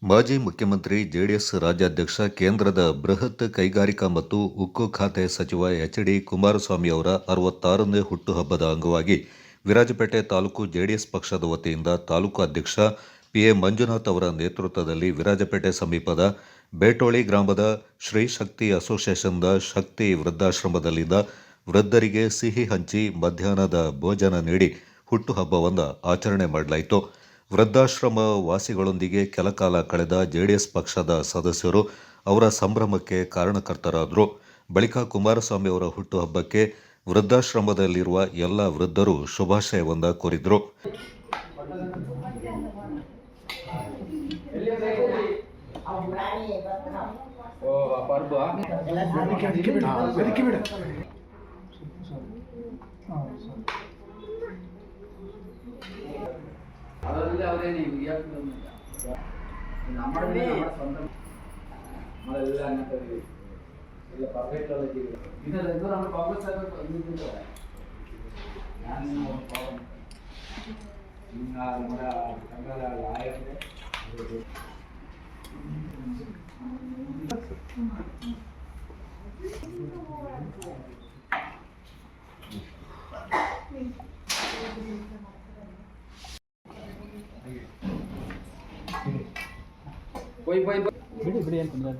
ಮಾಜಿ ಮುಖ್ಯಮಂತ್ರಿ ಜೆಡಿಎಸ್ ರಾಜ್ಯಾಧ್ಯಕ್ಷ, ಕೇಂದ್ರದ ಬೃಹತ್ ಕೈಗಾರಿಕಾ ಮತ್ತು ಉಕ್ಕು ಖಾತೆ ಸಚಿವ ಎಚ್. ಡಿ. ಕುಮಾರಸ್ವಾಮಿ ಅವರ 66ನೇ ಹುಟ್ಟುಹಬ್ಬದ ಅಂಗವಾಗಿ ವಿರಾಜಪೇಟೆ ತಾಲೂಕು ಜೆಡಿಎಸ್ ಪಕ್ಷದ ವತಿಯಿಂದ ತಾಲೂಕು ಅಧ್ಯಕ್ಷ ಪಿ. ಎ. ಮಂಜುನಾಥ್ ಅವರ ನೇತೃತ್ವದಲ್ಲಿ ವಿರಾಜಪೇಟೆ ಸಮೀಪದ ಬೇಟೋಳಿ ಗ್ರಾಮದ ಶ್ರೀ ಶಕ್ತಿ ಅಸೋಸಿಯೇಷನ್ದ ಶಕ್ತಿ ವೃದ್ಧಾಶ್ರಮದಲ್ಲಿದ್ದ ವೃದ್ಧರಿಗೆ ಸಿಹಿ ಹಂಚಿ ಮಧ್ಯಾಹ್ನದ ಭೋಜನ ನೀಡಿ ಹುಟ್ಟುಹಬ್ಬವನ್ನು ಆಚರಣೆ ಮಾಡಲಾಯಿತು. ವೃದ್ಧಾಶ್ರಮ ವಾಸಿಗಳೊಂದಿಗೆ ಕೆಲಕಾಲ ಕಳೆದ ಜೆಡಿಎಸ್ ಪಕ್ಷದ ಸದಸ್ಯರು ಅವರ ಸಂಭ್ರಮಕ್ಕೆ ಕಾರಣಕರ್ತರಾದರು. ಬಳಿಕ ಕುಮಾರಸ್ವಾಮಿ ಅವರ ಹುಟ್ಟುಹಬ್ಬಕ್ಕೆ ವೃದ್ಧಾಶ್ರಮದಲ್ಲಿರುವ ಎಲ್ಲ ವೃದ್ಧರು ಶುಭಾಶಯವನ್ನ ಕೋರಿದರು. ಅದರಲ್ಲಿ ಅವರೇನು ಎಲ್ಲ ಎಲ್ಲ ಪರ್ಫೆಕ್ಟ್ ಇದೆಲ್ಲ ನಮ್ಮ ಕಾಂಗ್ರೆಸ್ നമ്മുടെ ആയതിന്റെ ಬಿಡಿ ಬಿಡಿ ಅಂತಂದ್ರೆ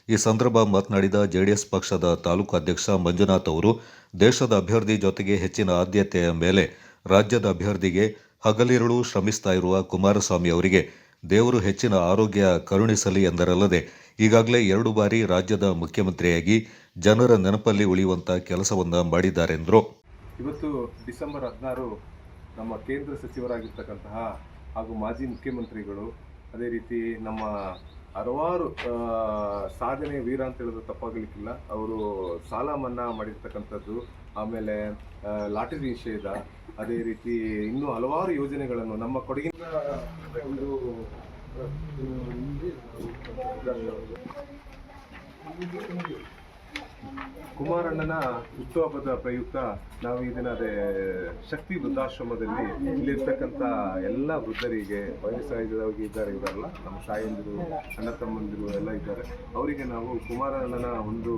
ಈ ಸಂದರ್ಭ ಮಾತನಾಡಿದ ಜೆಡಿಎಸ್ ಪಕ್ಷದ ತಾಲೂಕು ಅಧ್ಯಕ್ಷ ಮಂಜುನಾಥ್ ಅವರು, ದೇಶದ ಅಭ್ಯರ್ಥಿ ಜೊತೆಗೆ ಹೆಚ್ಚಿನ ಆದ್ಯತೆಯ ಮೇಲೆ ರಾಜ್ಯದ ಅಭ್ಯರ್ಥಿಗೆ ಹಗಲಿರುಳು ಶ್ರಮಿಸ್ತಾ ಇರುವ ಕುಮಾರಸ್ವಾಮಿ ಅವರಿಗೆ ದೇವರು ಹೆಚ್ಚಿನ ಆರೋಗ್ಯ ಕರುಣಿಸಲಿ ಎಂದರಲ್ಲದೆ, ಈಗಾಗಲೇ 2 ಬಾರಿ ರಾಜ್ಯದ ಮುಖ್ಯಮಂತ್ರಿಯಾಗಿ ಜನರ ನೆನಪಲ್ಲಿ ಉಳಿಯುವಂತ ಕೆಲಸವನ್ನ ಮಾಡಿದ್ದಾರೆಂದರು. ಇವತ್ತು ಡಿಸೆಂಬರ್ 16 ನಮ್ಮ ಕೇಂದ್ರ ಸಚಿವರಾಗಿರ್ತಕ್ಕಂತಹ ಹಾಗೂ ಮಾಜಿ ಮುಖ್ಯಮಂತ್ರಿಗಳು, ಅದೇ ರೀತಿ ನಮ್ಮ ಹಲವಾರು ಸಾಧನೆ ವೀರ ಅಂತ ಹೇಳೋದು ತಪ್ಪಾಗಲಿಕ್ಕಿಲ್ಲ. ಅವರು ಸಾಲ ಮನ್ನಾ ಮಾಡಿರ್ತಕ್ಕಂಥದ್ದು, ಆಮೇಲೆ ಲಾಟರಿ ನಿಷೇಧ, ಅದೇ ರೀತಿ ಇನ್ನೂ ಹಲವಾರು ಯೋಜನೆಗಳನ್ನು ನಮ್ಮ ಕೊಡಗಿನ ಒಂದು ಕುಮಾರಣ್ಣನ ಹುಟ್ಟುಹಬ್ಬದ ಪ್ರಯುಕ್ತ ನಾವು ಇದನ್ನ ಶಕ್ತಿ ವೃದ್ಧಾಶ್ರಮದಲ್ಲಿ ಇಲ್ಲಿರ್ತಕ್ಕಂಥ ಎಲ್ಲ ವೃದ್ಧರಿಗೆ, ವಯಸ್ಸಾಗಿ ಇದ್ದಾರೆ, ಇವರೆಲ್ಲ ನಮ್ಮ ತಾಯಂದಿರು, ಅಣ್ಣ ತಮ್ಮಂದಿರು ಎಲ್ಲ ಇದ್ದಾರೆ. ಅವರಿಗೆ ನಾವು ಕುಮಾರಣ್ಣನ ಒಂದು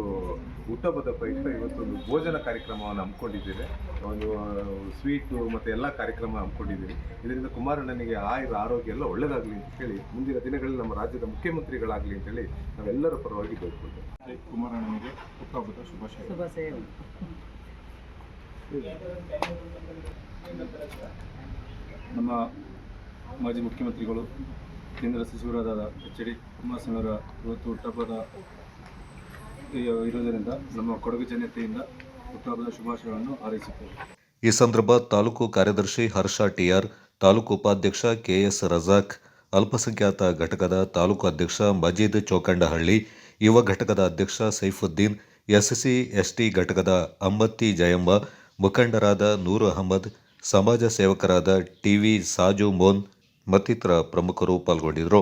ಹುಟ್ಟುಹಬ್ಬದ ಪ್ರಯುಕ್ತ ಇವತ್ತೊಂದು ಭೋಜನ ಕಾರ್ಯಕ್ರಮವನ್ನು ಹಮ್ಮಿಕೊಂಡಿದ್ದೇವೆ. ಒಂದು ಸ್ವೀಟು ಮತ್ತು ಎಲ್ಲ ಕಾರ್ಯಕ್ರಮ ಹಮ್ಮಿಕೊಂಡಿದ್ದೀವಿ. ಇದರಿಂದ ಕುಮಾರಣ್ಣನಿಗೆ ಆರೋಗ್ಯ ಎಲ್ಲ ಒಳ್ಳೆಯದಾಗಲಿ ಅಂತ ಹೇಳಿ, ಮುಂದಿನ ದಿನಗಳಲ್ಲಿ ನಮ್ಮ ರಾಜ್ಯದ ಮುಖ್ಯಮಂತ್ರಿಗಳಾಗಲಿ ಅಂತೇಳಿ ನಾವೆಲ್ಲರ ಪರವಾಗಿ ಬೇಡ್ಕೊಳ್ತೇವೆ. ಕುಮಾರಣ್ಣನಿಗೆ ಹುಟ್ಟುಹಬ್ಬದ ಶುಭಾಶಯ. ನಮ್ಮ ಮಾಜಿ ಮುಖ್ಯಮಂತ್ರಿಗಳು, ಕೇಂದ್ರ ಸಚಿವರಾದ ಎಚ್. ಡಿ. ಕುಮಾರಸ್ವಾಮಿ ಅವರ ಇವತ್ತು ಹುಟ್ಟುಹಬ್ಬದ ಇರುವುದರಿಂದ ನಮ್ಮ ಕೊಡಗು ಜನತೆಯಿಂದ ಹುಟ್ಟುಹಬ್ಬದ ಶುಭಾಶಯಗಳನ್ನು ಹಾರೈಸುತ್ತೇವೆ. ಈ ಸಂದರ್ಭ ತಾಲೂಕು ಕಾರ್ಯದರ್ಶಿ ಹರ್ಷ ಟಿಆರ್, ತಾಲೂಕು ಉಪಾಧ್ಯಕ್ಷ ಕೆಎಸ್ ರಜಾಕ್, ಅಲ್ಪಸಂಖ್ಯಾತ ಘಟಕದ ತಾಲೂಕು ಅಧ್ಯಕ್ಷ ಮಜೀದ್ ಚೋಕಂಡಹಳ್ಳಿ, ಯುವ ಘಟಕದ ಅಧ್ಯಕ್ಷ ಸೈಫುದ್ದೀನ್, ಎಸ್ಸಿ ಎಸ್ಟಿ ಘಟಕದ ಅಮ್ಮತ್ತಿ ಜಯಮ್ಮ, ಮುಖಂಡರಾದ ನೂರ್ ಅಹಮದ್, ಸಮಾಜ ಸೇವಕರಾದ ಟಿವಿ ಸಾಜು ಮೋನ್ ಮತ್ತಿತರ ಪ್ರಮುಖರು ಪಾಲ್ಗೊಂಡಿದ್ದರು.